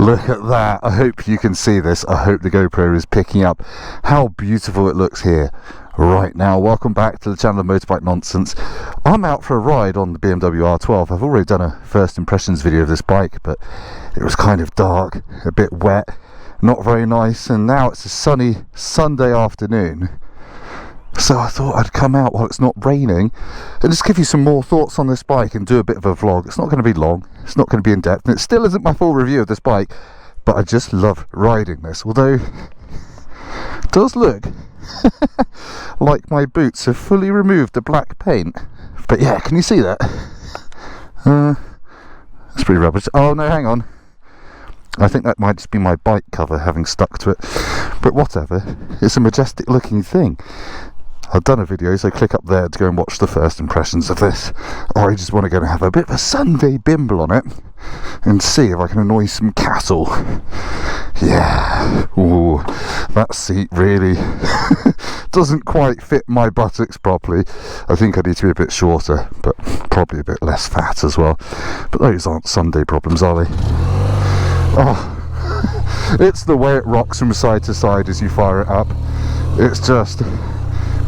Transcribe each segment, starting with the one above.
Look at that. I hope you can see this. I hope the GoPro is picking up how beautiful it looks here right now. Welcome back to the channel of Motorbike Nonsense. I'm out for a ride on the BMW R12. I've already done a first impressions video of this bike, but it was kind of dark, a bit wet, not very nice, and now it's a sunny Sunday afternoon. So I thought I'd come out while it's not raining and just give you some more thoughts on this bike and do a bit of a vlog. It's not going to be long, it's not going to be in depth, and it still isn't my full review of this bike, but I just love riding this, although it does look like my boots have fully removed the black paint. But yeah, can you see that? That's pretty rubbish. Oh no, hang on, I think that might just be my bike cover having stuck to it, but whatever, it's a majestic looking thing. I've done a video, so click up there to go and watch the first impressions of this, or I just want to go and have a bit of a Sunday bimble on it and see if I can annoy some cattle. Yeah, ooh, that seat really doesn't quite fit my buttocks properly. I think I need to be a bit shorter, but probably a bit less fat as well. But those aren't Sunday problems, are they? Oh, it's the way it rocks from side to side as you fire it up. It's just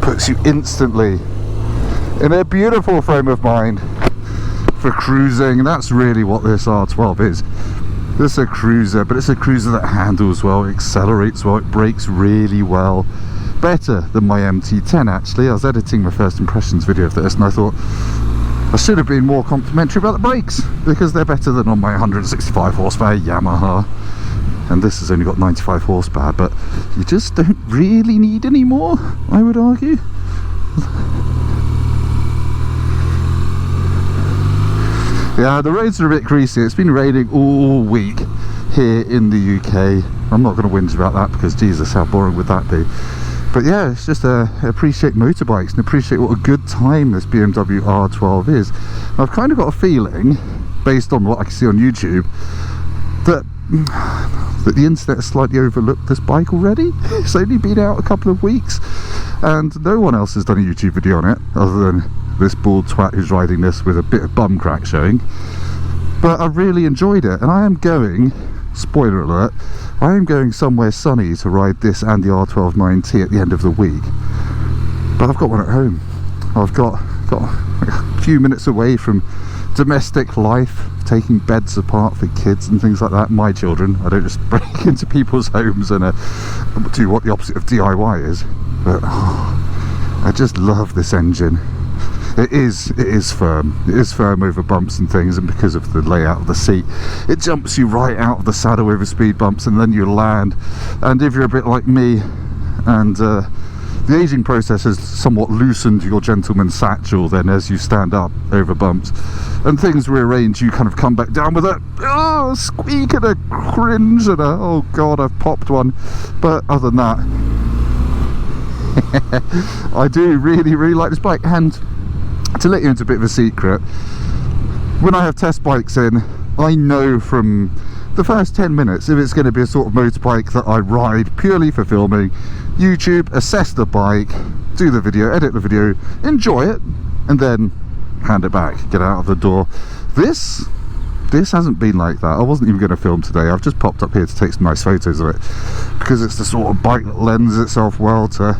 puts you instantly in a beautiful frame of mind for cruising, and that's really what this R12 is. This is a cruiser, but it's a cruiser that handles well, accelerates well, it brakes really well, better than my MT10 actually. I was editing my first impressions video of this and I thought I should have been more complimentary about the brakes, because they're better than on my 165 horsepower Yamaha. And this has only got 95 horsepower, but you just don't really need any more, I would argue. Yeah, the roads are a bit greasy. It's been raining all week here in the UK. I'm not going to whinge about that, because Jesus, how boring would that be? But yeah, it's just appreciate motorbikes and appreciate what a good time this BMW R12 is. I've kind of got a feeling, based on what I can see on YouTube, that the internet has slightly overlooked this bike already. It's only been out a couple of weeks and no one else has done a YouTube video on it other than this bald twat who's riding this with a bit of bum crack showing. But I really enjoyed it, and I am going, spoiler alert, I am going somewhere sunny to ride this and the R12 9T at the end of the week. But I've got one at home. I've got a few minutes away from domestic life, taking beds apart for kids and things like that. My children, I don't just break into people's homes and do what the opposite of DIY is. But oh, I just love this engine. It is firm. It is firm over bumps and things, and because of the layout of the seat, it jumps you right out of the saddle over speed bumps, and then you land. And if you're a bit like me, and the aging process has somewhat loosened your gentleman's satchel, then as you stand up over bumps and things rearrange, you kind of come back down with a squeak and a cringe and a oh god, I've popped one. But other than that, I do really like this bike. And to let you into a bit of a secret, when I have test bikes in, I know from the first 10 minutes if it's going to be a sort of motorbike that I ride purely for filming. YouTube, assess the bike, do the video, edit the video, enjoy it, and then hand it back, get out of the door. This hasn't been like that. I wasn't even going to film today. I've just popped up here to take some nice photos of it, because it's the sort of bike that lends itself well to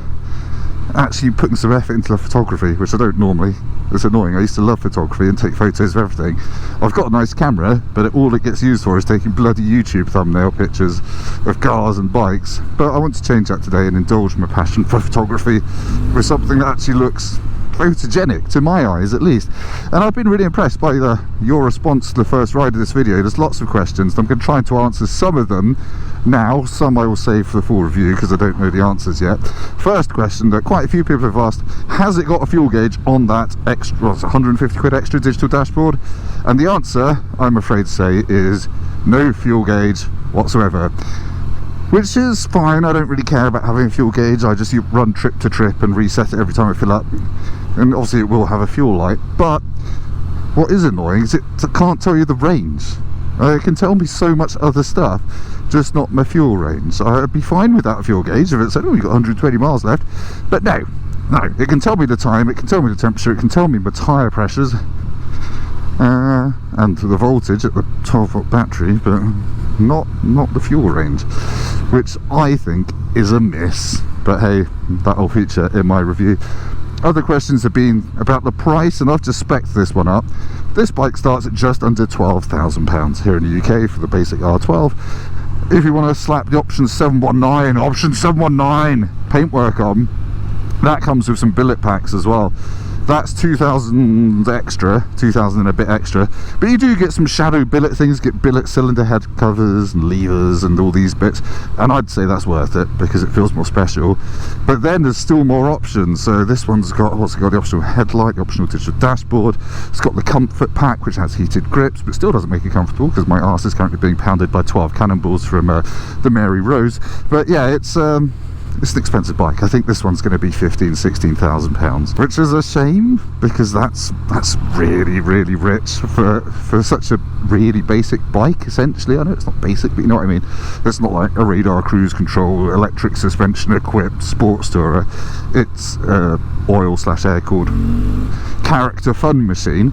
actually putting some effort into the photography, which I don't normally. It's annoying. I used to love photography and take photos of everything. I've got a nice camera, but all it gets used for is taking bloody YouTube thumbnail pictures of cars and bikes. But I want to change that today and indulge my passion for photography with something that actually looks photogenic, to my eyes at least. And I've been really impressed by your response to the first ride of this video. There's lots of questions. I'm going to try to answer some of them now, some I will save for the full review because I don't know the answers yet. First question that quite a few people have asked: has it got a fuel gauge on that extra 150 quid extra digital dashboard? And the answer, I'm afraid to say, is no fuel gauge whatsoever, which is fine. I don't really care about having a fuel gauge. I just run trip to trip and reset it every time I fill up, and obviously it will have a fuel light. But what is annoying is it can't tell you the range. It can tell me so much other stuff, just not my fuel range. I'd be fine without a fuel gauge if it said, oh, you've got 120 miles left. But no, it can tell me the time, it can tell me the temperature, it can tell me my tyre pressures, and the voltage at the 12 volt battery, but not the fuel range, which I think is a miss, but hey, that'll feature in my review. Other questions have been about the price, and I've just spec'd this one up. This bike starts at just under £12,000 here in the UK for the basic R12. If you want to slap the option 719 paintwork on, that comes with some billet packs as well. That's 2,000 extra, 2,000 and a bit extra, but you do get some shadow billet things, get billet cylinder head covers and levers and all these bits, and I'd say that's worth it because it feels more special. But then there's still more options. So this one's got, what's it got? The optional headlight, the optional digital dashboard. It's got the comfort pack, which has heated grips, but still doesn't make it comfortable because my arse is currently being pounded by 12 cannonballs from the Mary Rose. But yeah, it's an expensive bike. I think this one's going to be £16,000, which is a shame because that's really rich for such a really basic bike. Essentially, I know it's not basic, but you know what I mean. It's not like a radar cruise control, electric suspension equipped sports tourer. It's oil/air cooled character fun machine.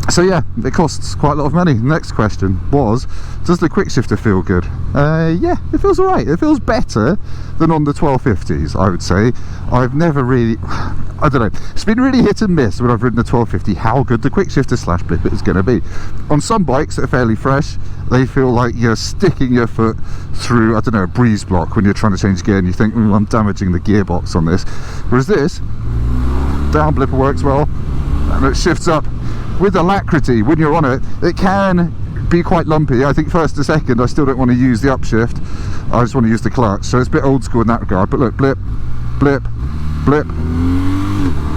So yeah, it costs quite a lot of money. Next question was, does the quick shifter feel good? Yeah, it feels alright. It feels better than on the 1250s, I would say. I've never really, I don't know, it's been really hit and miss when I've ridden the 1250 how good the quick shifter / blip is going to be. On some bikes that are fairly fresh, they feel like you're sticking your foot through, I don't know, a breeze block when you're trying to change gear and you think, I'm damaging the gearbox on this. Whereas this, down blipper works well, and it shifts up with alacrity when you're on it. It can be quite lumpy. I think first to second I still don't want to use the upshift, I just want to use the clutch, so it's a bit old school in that regard. But look, blip, blip, blip.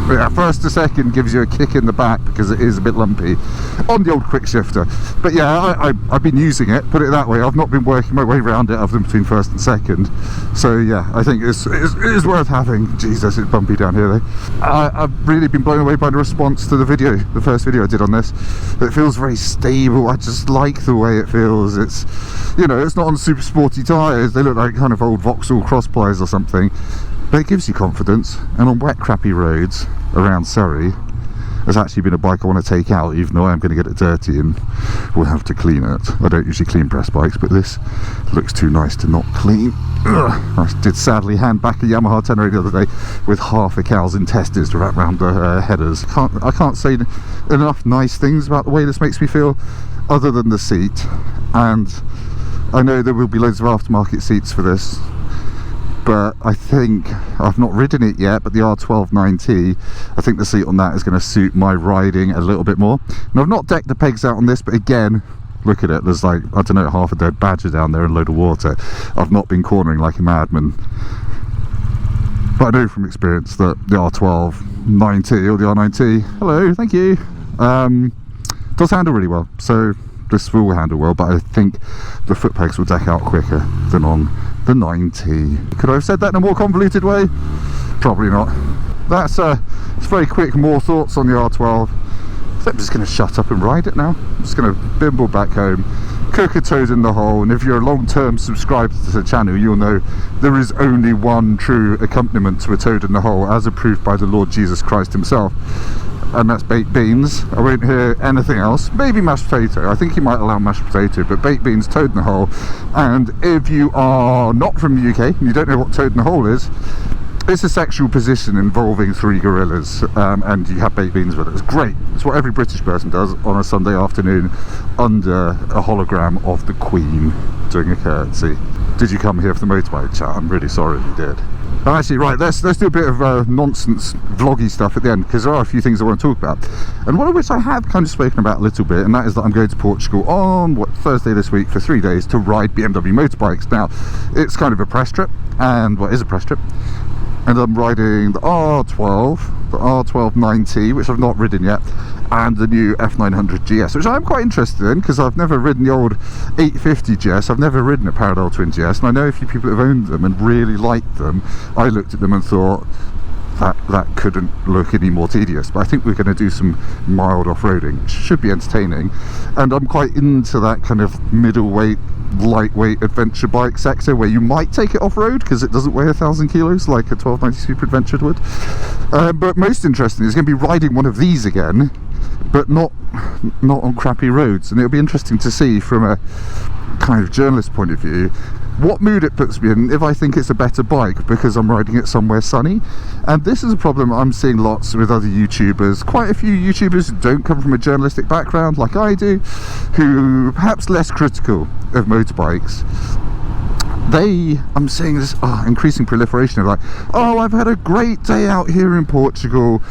Yeah, first to second gives you a kick in the back because it is a bit lumpy on the old quick shifter. But yeah, I've been using it, put it that way. I've not been working my way around it other than between first and second. So yeah, I think it is worth having. Jesus, it's bumpy down here though. I've really been blown away by the response to the video, the first video I did on this. It feels very stable. I just like the way it feels. It's, you know, it's not on super sporty tyres. They look like kind of old Vauxhall cross plies or something. But it gives you confidence, and on wet crappy roads around Surrey, it's actually been a bike I want to take out, even though I am going to get it dirty and we'll have to clean it. I don't usually clean press bikes, but this looks too nice to not clean. Ugh. I did sadly hand back a Yamaha 1080 the other day with half a cow's intestines wrapped around the headers. I can't say enough nice things about the way this makes me feel, other than the seat. And I know there will be loads of aftermarket seats for this, but I think, I've not ridden it yet, but the R12 9T, I think the seat on that is going to suit my riding a little bit more. And I've not decked the pegs out on this, but again, look at it, there's like, I don't know, half a dead badger down there and a load of water. I've not been cornering like a madman. But I know from experience that the R12 9T or the R9T, hello, thank you, does handle really well. So this will handle well, but I think the foot pegs will deck out quicker than on the 9T. Could I have said that in a more convoluted way? Probably not. That's it's very quick, more thoughts on the R12. So I'm just going to shut up and ride it now. I'm just going to bimble back home, cook a toad in the hole, and if you're a long-term subscriber to the channel, you'll know there is only one true accompaniment to a toad in the hole, as approved by the Lord Jesus Christ himself. And that's baked beans. I won't hear anything else. Maybe mashed potato. I think he might allow mashed potato, but baked beans, toad in the hole. And if you are not from the UK and you don't know what toad in the hole is, it's a sexual position involving 3 gorillas, and you have baked beans with it. It's great. It's what every British person does on a Sunday afternoon under a hologram of the Queen doing a curtsy. Did you come here for the motorbike chat? I'm really sorry if you did. Actually, right, let's do a bit of nonsense vloggy stuff at the end, because there are a few things I want to talk about, and one of which I have kind of spoken about a little bit, and that is that I'm going to Portugal on Thursday this week for 3 days to ride BMW motorbikes. Now, it's kind of a press trip, and is a press trip, and I'm riding the R12, the R12 9T, which I've not ridden yet, and the new F900 GS, which I'm quite interested in because I've never ridden the old 850 GS. I've never ridden a parallel twin GS, and I know a few people that have owned them and really liked them. I looked at them and thought that couldn't look any more tedious, but I think we're going to do some mild off-roading, which should be entertaining, and I'm quite into that kind of middleweight, lightweight adventure bike sector where you might take it off-road because it doesn't weigh 1,000 kilos like a 1290 Super Adventure would. But most interesting is going to be riding one of these again but not on crappy roads. And it'll be interesting to see from a kind of journalist point of view what mood it puts me in if I think it's a better bike because I'm riding it somewhere sunny. And this is a problem I'm seeing lots with other YouTubers, quite a few YouTubers who don't come from a journalistic background like I do, who are perhaps less critical of motorbikes. I'm seeing this increasing proliferation of like, oh, I've had a great day out here in Portugal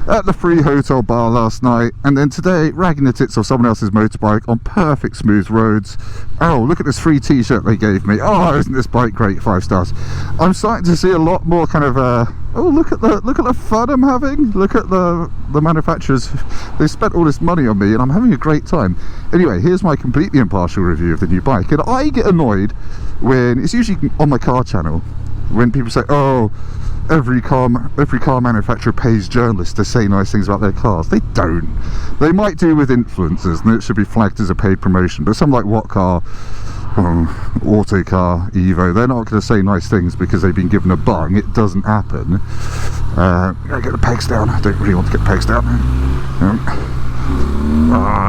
at the free hotel bar last night, and then today ragging the tits off someone else's motorbike on perfect smooth roads. Oh, look at this free t-shirt they gave me. Oh, isn't this bike great? 5 stars. I'm starting to see a lot more kind of oh, look at the fun I'm having. Look at the manufacturers. They spent all this money on me and I'm having a great time. Anyway, here's my completely impartial review of the new bike. And I get annoyed when, it's usually on my car channel, when people say, oh, every car manufacturer pays journalists to say nice things about their cars. They don't. They might do with influencers, and it should be flagged as a paid promotion, but some like What Car, Autocar, Evo, they're not going to say nice things because they've been given a bung. It doesn't happen. I get the pegs down. I don't really want to get the pegs down.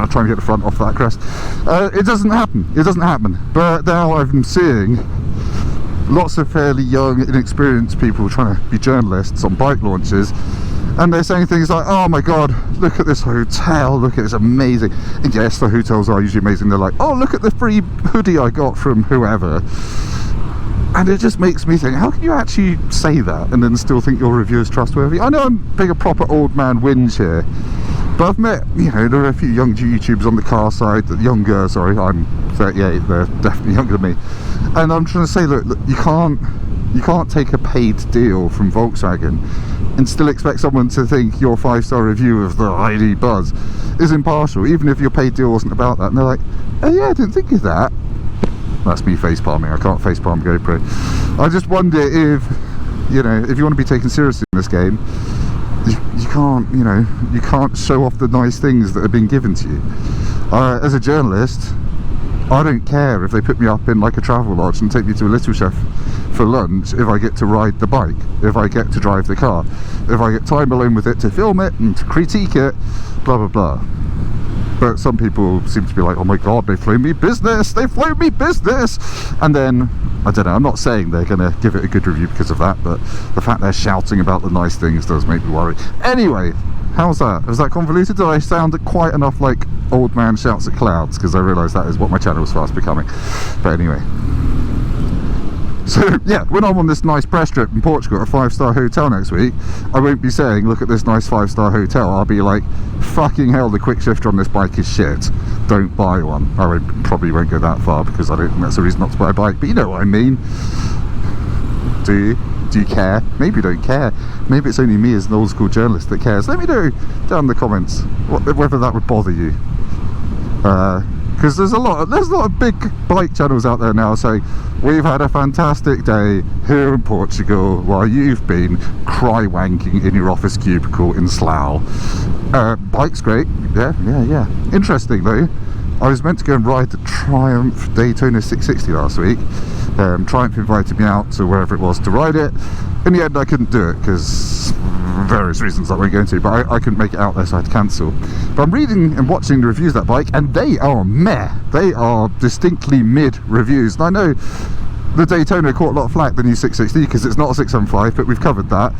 Trying to get the front off that crest. It doesn't happen. It doesn't happen. But now I'm seeing lots of fairly young, inexperienced people trying to be journalists on bike launches, and they're saying things like, oh my god, look at this hotel, look at this, amazing. And yes, the hotels are usually amazing. They're like, oh, look at the free hoodie I got from whoever. And it just makes me think, how can you actually say that and then still think your review is trustworthy? I know I'm being a proper old man whinge here, but I've met, you know, there are a few young YouTubers on the car side, younger, sorry, I'm 38, they're definitely younger than me. And I'm trying to say, look, you can't take a paid deal from Volkswagen and still expect someone to think your 5-star review of the ID Buzz is impartial, even if your paid deal wasn't about that. And they're like, oh yeah, I didn't think of that. That's me face palming. I can't face palm GoPro. I just wonder if, you know, if you want to be taken seriously in this game, you can't, you know, you can't show off the nice things that have been given to you. As a journalist, I don't care if they put me up in like a travel lodge and take me to a Little Chef for lunch if I get to ride the bike, if I get to drive the car, if I get time alone with it to film it and to critique it, blah blah blah. But some people seem to be like, oh my god, they've flown me business, they've flown me business. And then, I don't know, I'm not saying they're going to give it a good review because of that, but the fact they're shouting about the nice things does make me worry. Anyway, how's that? Was that convoluted? Did I sound quite enough like old man shouts at clouds? Because I realise that is what my channel is fast becoming. But anyway. So yeah, when I'm on this nice press trip in Portugal at a 5-star hotel next week, I won't be saying, look at this nice 5-star hotel. I'll be like, fucking hell, the quick shifter on this bike is shit. Don't buy one. I probably won't go that far because I don't think that's a reason not to buy a bike. But you know what I mean. Do you? Do you care? Maybe you don't care. Maybe it's only me as an old school journalist that cares. Let me know down in the comments whether that would bother you. Because there's a lot of big bike channels out there now saying, we've had a fantastic day here in Portugal while you've been cry wanking in your office cubicle in Slough. Bike's great. Yeah. Interesting though, I was meant to go and ride the Triumph Daytona 660 last week. Triumph invited me out to wherever it was to ride it. In the end I couldn't do it because various reasons I won't go into, but I couldn't make it out there, so I had to cancel. But I'm reading and watching the reviews of that bike and they are meh. They are distinctly mid reviews. And I know the Daytona caught a lot of flack, the new 660, because it's not a 675, but we've covered that.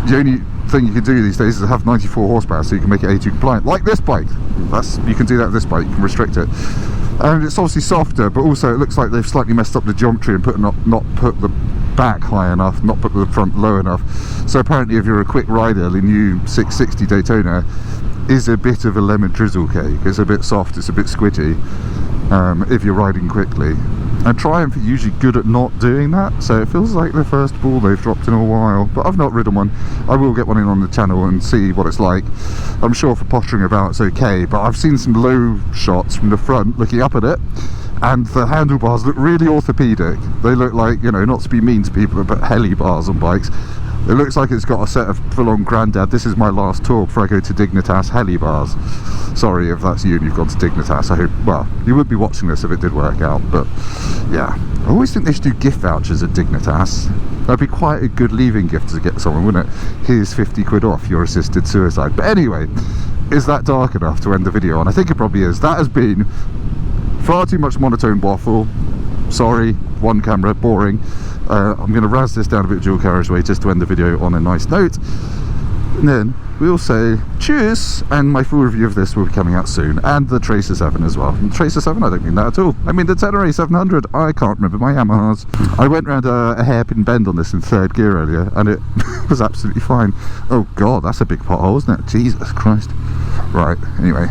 The only thing you can do these days is have 94 horsepower so you can make it A2 compliant, like this bike. You can do that with this bike, you can restrict it. And it's obviously softer, but also it looks like they've slightly messed up the geometry and not put the back high enough, not put the front low enough. So apparently if you're a quick rider, the new 660 Daytona is a bit of a lemon drizzle cake. It's a bit soft, it's a bit squidgy if you're riding quickly. And Triumph are usually good at not doing that, so it feels like the first ball they've dropped in a while. But I've not ridden one. I will get one in on the channel and see what it's like. I'm sure for pottering about it's okay, but I've seen some low shots from the front looking up at it, and the handlebars look really orthopedic. They look like, you know, not to be mean to people, but heli bars on bikes. It looks like it's got a set of full-on Grandad, this is my last tour before I go to Dignitas heli bars. Sorry if that's you and you've gone to Dignitas. I hope, well, you wouldn't be watching this if it did work out, but yeah. I always think they should do gift vouchers at Dignitas. That'd be quite a good leaving gift to get someone, wouldn't it? Here's 50 quid off your assisted suicide. But anyway, is that dark enough to end the video on? I think it probably is. That has been far too much monotone waffle. Sorry, one camera, boring. I'm going to razz this down a bit dual carriageway just to end the video on a nice note. And then we'll say cheers, and my full review of this will be coming out soon, and the Tracer 7 as well. And Tracer 7, I don't mean that at all. I mean the Tenere 700. I can't remember my Yamahas. I went round a hairpin bend on this in 3rd gear earlier, and it was absolutely fine. Oh god, that's a big pothole, isn't it? Jesus Christ. Right, anyway.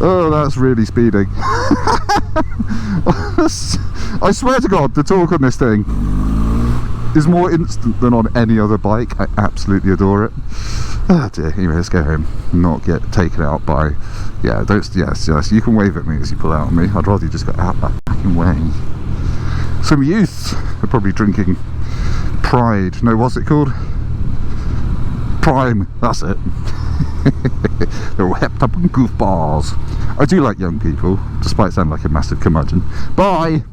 Oh, that's really speeding. I swear to God, the torque on this thing is more instant than on any other bike. I absolutely adore it. Oh dear. Anyway, let's go home, not get taken out by, yeah, don't, yes, you can wave at me as you pull out on me. I'd rather you just got out that fucking way. Some youth are probably drinking Pride. No, what's it called? Prime, that's it. They're all hepped up and goofballs. I do like young people, despite sounding like a massive curmudgeon. Bye!